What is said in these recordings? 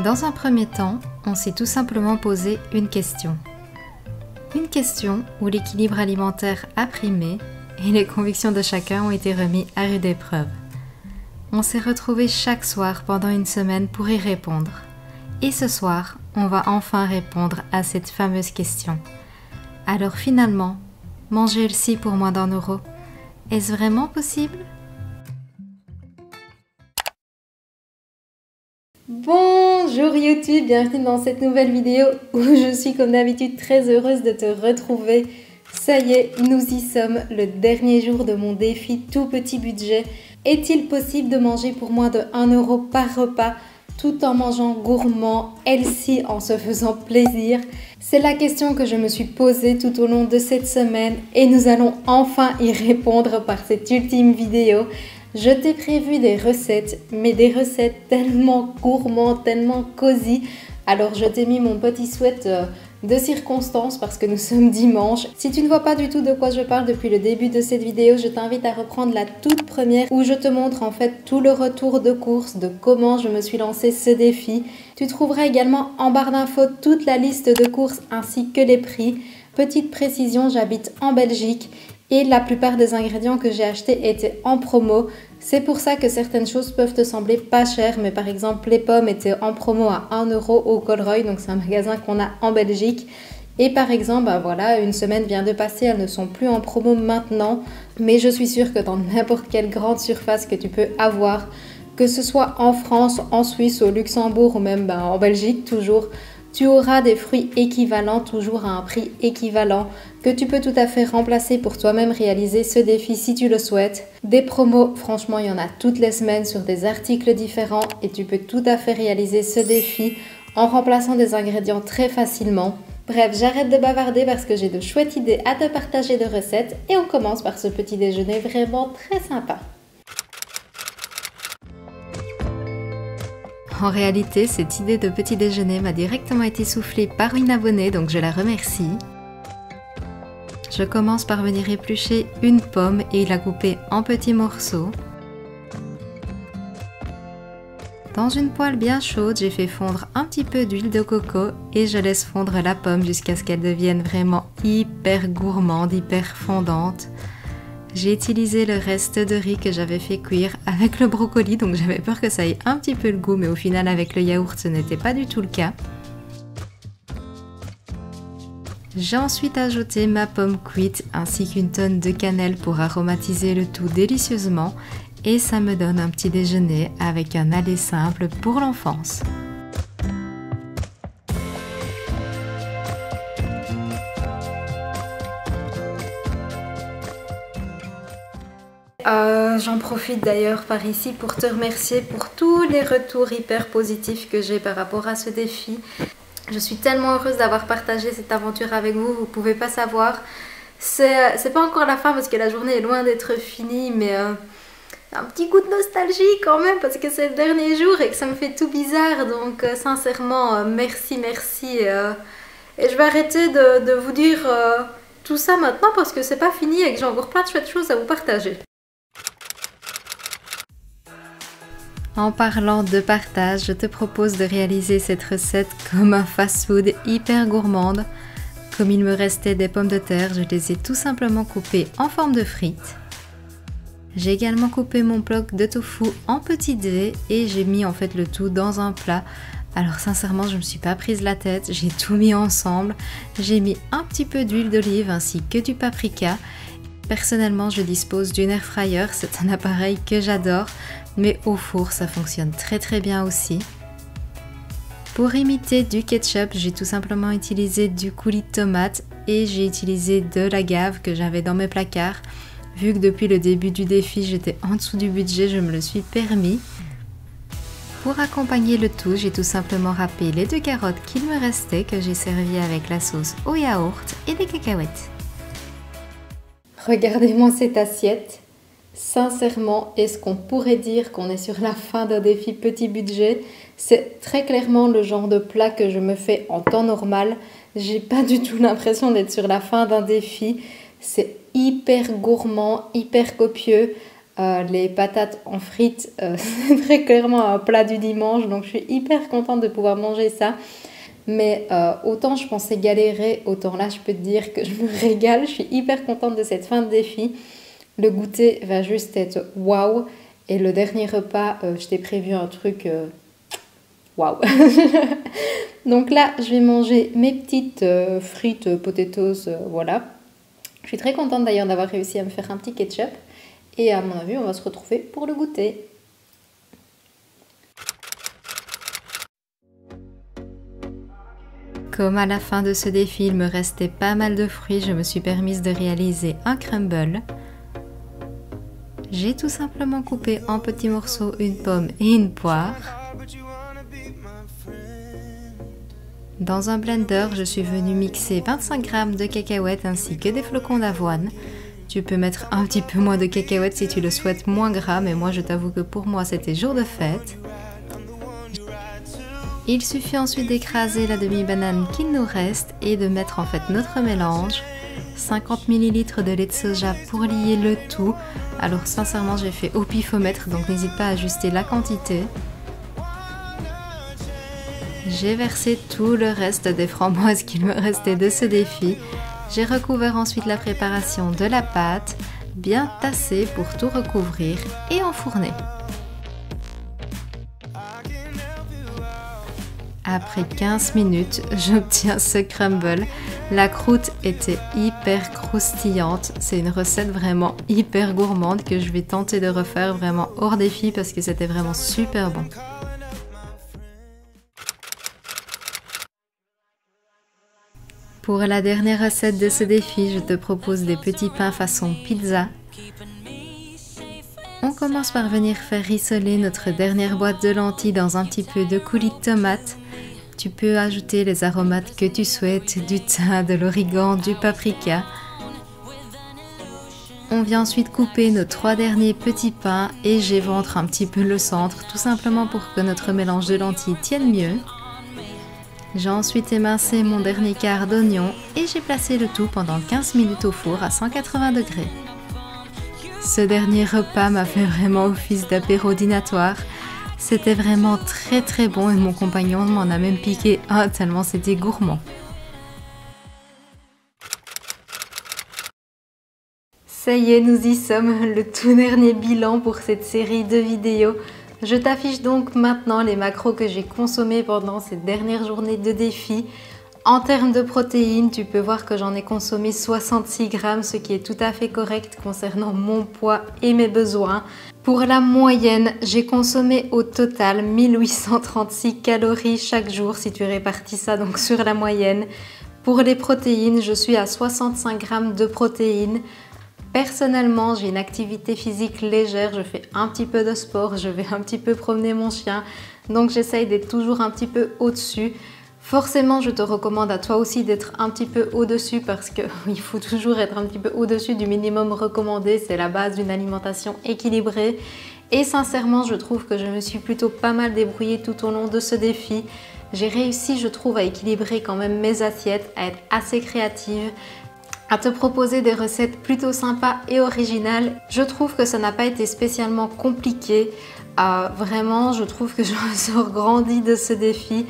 Dans un premier temps, on s'est tout simplement posé une question. Une question où l'équilibre alimentaire a primé et les convictions de chacun ont été remis à rude épreuve. On s'est retrouvés chaque soir pendant une semaine pour y répondre. Et ce soir, on va enfin répondre à cette fameuse question. Alors finalement, manger healthy pour moins d'€1, est-ce vraiment possible ? Bonjour YouTube, bienvenue dans cette nouvelle vidéo où je suis comme d'habitude très heureuse de te retrouver. Ça y est, nous y sommes, le dernier jour de mon défi tout petit budget. Est-il possible de manger pour moins de €1 par repas tout en mangeant gourmand, healthy, en se faisant plaisir? C'est la question que je me suis posée tout au long de cette semaine et nous allons enfin y répondre par cette ultime vidéo. Je t'ai prévu des recettes, mais des recettes tellement gourmandes, tellement cosy. Alors je t'ai mis mon petit sweat de circonstance parce que nous sommes dimanche. Si tu ne vois pas du tout de quoi je parle depuis le début de cette vidéo, je t'invite à reprendre la toute première où je te montre en fait tout le retour de course, de comment je me suis lancé ce défi. Tu trouveras également en barre d'infos toute la liste de courses ainsi que les prix. Petite précision, j'habite en Belgique. Et la plupart des ingrédients que j'ai achetés étaient en promo. C'est pour ça que certaines choses peuvent te sembler pas chères. Mais par exemple, les pommes étaient en promo à €1 au Colruyt. Donc c'est un magasin qu'on a en Belgique. Et par exemple, voilà, une semaine vient de passer. Elles ne sont plus en promo maintenant. Mais je suis sûre que dans n'importe quelle grande surface que tu peux avoir, que ce soit en France, en Suisse, au Luxembourg ou même en Belgique toujours, tu auras des fruits équivalents, toujours à un prix équivalent, que tu peux tout à fait remplacer pour toi-même réaliser ce défi si tu le souhaites. Des promos, franchement, il y en a toutes les semaines sur des articles différents et tu peux tout à fait réaliser ce défi en remplaçant des ingrédients très facilement. Bref, j'arrête de bavarder parce que j'ai de chouettes idées à te partager de recettes et on commence par ce petit déjeuner vraiment très sympa. En réalité, cette idée de petit déjeuner m'a directement été soufflée par une abonnée, donc je la remercie. Je commence par venir éplucher une pomme et la couper en petits morceaux. Dans une poêle bien chaude, j'ai fait fondre un petit peu d'huile de coco et je laisse fondre la pomme jusqu'à ce qu'elle devienne vraiment hyper gourmande, hyper fondante. J'ai utilisé le reste de riz que j'avais fait cuire avec le brocoli, donc j'avais peur que ça ait un petit peu le goût, mais au final avec le yaourt ce n'était pas du tout le cas. J'ai ensuite ajouté ma pomme cuite ainsi qu'une tonne de cannelle pour aromatiser le tout délicieusement et ça me donne un petit déjeuner avec un aller simple pour l'enfance. J'en profite d'ailleurs par ici pour te remercier pour tous les retours hyper positifs que j'ai par rapport à ce défi. Je suis tellement heureuse d'avoir partagé cette aventure avec vous, vous pouvez pas savoir. C'est pas encore la fin parce que la journée est loin d'être finie, mais un petit coup de nostalgie quand même parce que c'est le dernier jour et que ça me fait tout bizarre. Donc sincèrement, merci. Et je vais arrêter de vous dire tout ça maintenant parce que c'est pas fini et que j'ai encore plein de chouettes choses à vous partager. En parlant de partage, je te propose de réaliser cette recette comme un fast-food hyper gourmande. Comme il me restait des pommes de terre, je les ai tout simplement coupées en forme de frites. J'ai également coupé mon bloc de tofu en petits dés et j'ai mis en fait le tout dans un plat. Alors sincèrement, je ne me suis pas prise la tête, j'ai tout mis ensemble. J'ai mis un petit peu d'huile d'olive ainsi que du paprika. Personnellement, je dispose d'une air fryer, c'est un appareil que j'adore, mais au four, ça fonctionne très bien aussi. Pour imiter du ketchup, j'ai tout simplement utilisé du coulis de tomate et j'ai utilisé de l'agave que j'avais dans mes placards. Vu que depuis le début du défi, j'étais en dessous du budget, je me le suis permis. Pour accompagner le tout, j'ai tout simplement râpé les 2 carottes qu'il me restait que j'ai servi avec la sauce au yaourt et des cacahuètes. Regardez-moi cette assiette. Sincèrement, est-ce qu'on pourrait dire qu'on est sur la fin d'un défi petit budget? C'est très clairement le genre de plat que je me fais en temps normal. J'ai pas du tout l'impression d'être sur la fin d'un défi. C'est hyper gourmand, hyper copieux. Les patates en frites, c'est très clairement un plat du dimanche, donc je suis hyper contente de pouvoir manger ça. Mais autant je pensais galérer, autant là je peux te dire que je me régale. Je suis hyper contente de cette fin de défi. Le goûter va juste être waouh. Et le dernier repas, je t'ai prévu un truc waouh. Donc là, je vais manger mes petites frites potatoes, voilà. Je suis très contente d'ailleurs d'avoir réussi à me faire un petit ketchup. Et à mon avis, on va se retrouver pour le goûter. Comme à la fin de ce défi, il me restait pas mal de fruits, je me suis permise de réaliser un crumble. J'ai tout simplement coupé en petits morceaux une pomme et une poire. Dans un blender, je suis venue mixer 25 g de cacahuètes ainsi que des flocons d'avoine. Tu peux mettre un petit peu moins de cacahuètes si tu le souhaites moins gras, mais moi je t'avoue que pour moi c'était jour de fête. Il suffit ensuite d'écraser la demi-banane qu'il nous reste et de mettre en fait notre mélange. 50 ml de lait de soja pour lier le tout. Alors sincèrement j'ai fait au pifomètre, donc n'hésite pas à ajuster la quantité. J'ai versé tout le reste des framboises qu'il me restait de ce défi. J'ai recouvert ensuite la préparation de la pâte, bien tassée pour tout recouvrir et enfourner. Après 15 minutes, j'obtiens ce crumble. La croûte était hyper croustillante. C'est une recette vraiment hyper gourmande que je vais tenter de refaire vraiment hors défi parce que c'était vraiment super bon. Pour la dernière recette de ce défi, je te propose des petits pains façon pizza. On commence par venir faire rissoler notre dernière boîte de lentilles dans un petit peu de coulis de tomate. Tu peux ajouter les aromates que tu souhaites, du thym, de l'origan, du paprika. On vient ensuite couper nos 3 derniers petits pains et j'éventre un petit peu le centre, tout simplement pour que notre mélange de lentilles tienne mieux. J'ai ensuite émincé mon dernier quart d'oignon et j'ai placé le tout pendant 15 minutes au four à 180 degrés. Ce dernier repas m'a fait vraiment office d'apéro dînatoire. C'était vraiment très bon et mon compagnon m'en a même piqué un tellement c'était gourmand. Ça y est, nous y sommes, le tout dernier bilan pour cette série de vidéos. Je t'affiche donc maintenant les macros que j'ai consommés pendant cette dernière journée de défi. En termes de protéines, tu peux voir que j'en ai consommé 66 grammes, ce qui est tout à fait correct concernant mon poids et mes besoins. Pour la moyenne, j'ai consommé au total 1836 calories chaque jour, si tu répartis ça donc sur la moyenne. Pour les protéines, je suis à 65 grammes de protéines. Personnellement, j'ai une activité physique légère, je fais un petit peu de sport, je vais un petit peu promener mon chien, donc j'essaye d'être toujours un petit peu au-dessus. Forcément, je te recommande à toi aussi d'être un petit peu au-dessus parce qu'il faut toujours être un petit peu au-dessus du minimum recommandé, c'est la base d'une alimentation équilibrée. Et sincèrement, je trouve que je me suis plutôt pas mal débrouillée tout au long de ce défi. J'ai réussi, je trouve, à équilibrer quand même mes assiettes, à être assez créative, à te proposer des recettes plutôt sympas et originales. Je trouve que ça n'a pas été spécialement compliqué. Vraiment, je trouve que je ressors grandie de ce défi.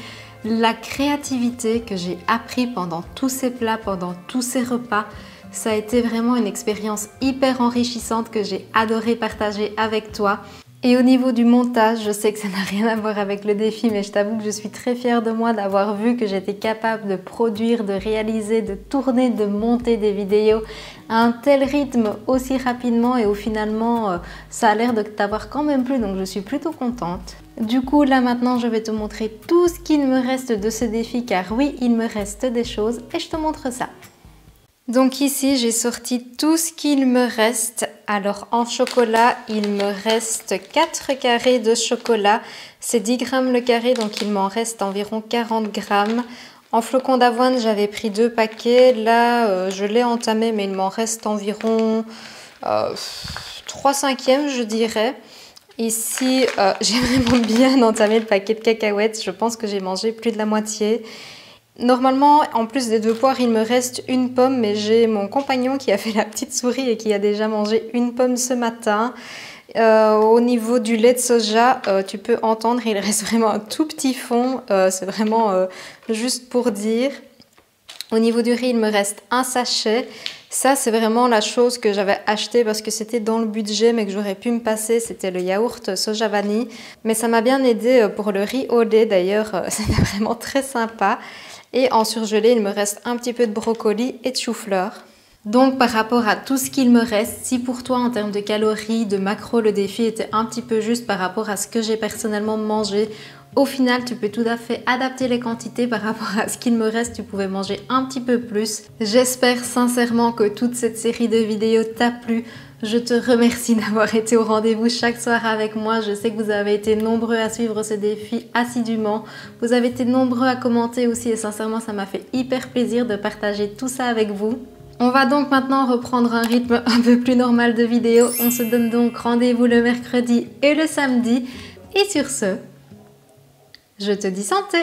La créativité que j'ai appris pendant tous ces plats, pendant tous ces repas, ça a été vraiment une expérience hyper enrichissante que j'ai adoré partager avec toi. Et au niveau du montage, je sais que ça n'a rien à voir avec le défi, mais je t'avoue que je suis très fière de moi d'avoir vu que j'étais capable de produire, de réaliser, de tourner, de monter des vidéos à un tel rythme aussi rapidement et où finalement ça a l'air de t'avoir quand même plu, donc je suis plutôt contente. Du coup, là maintenant, je vais te montrer tout ce qu'il me reste de ce défi, car oui, il me reste des choses et je te montre ça. Donc ici, j'ai sorti tout ce qu'il me reste. Alors en chocolat, il me reste 4 carrés de chocolat. C'est 10 grammes le carré, donc il m'en reste environ 40 grammes. En flocons d'avoine, j'avais pris 2 paquets. Là, je l'ai entamé, mais il m'en reste environ 3/5, je dirais. Ici, j'ai vraiment bien entamé le paquet de cacahuètes. Je pense que j'ai mangé plus de la moitié. Normalement, en plus des 2 poires, il me reste une pomme, mais j'ai mon compagnon qui a fait la petite souris et qui a déjà mangé une pomme ce matin. Au niveau du lait de soja, tu peux entendre, il reste vraiment un tout petit fond. C'est vraiment juste pour dire. Au niveau du riz, il me reste un sachet. Ça, c'est vraiment la chose que j'avais acheté parce que c'était dans le budget, mais que j'aurais pu me passer. C'était le yaourt soja vanille. Mais ça m'a bien aidé pour le riz au lait. D'ailleurs, c'était vraiment très sympa. Et en surgelé, il me reste un petit peu de brocoli et de chou-fleur. Donc par rapport à tout ce qu'il me reste, si pour toi en termes de calories, de macros, le défi était un petit peu juste par rapport à ce que j'ai personnellement mangé, au final tu peux tout à fait adapter les quantités par rapport à ce qu'il me reste, tu pouvais manger un petit peu plus. J'espère sincèrement que toute cette série de vidéos t'a plu. Je te remercie d'avoir été au rendez-vous chaque soir avec moi. Je sais que vous avez été nombreux à suivre ce défi assidûment. Vous avez été nombreux à commenter aussi et sincèrement ça m'a fait hyper plaisir de partager tout ça avec vous. On va donc maintenant reprendre un rythme un peu plus normal de vidéos. On se donne donc rendez-vous le mercredi et le samedi. Et sur ce, je te dis santé!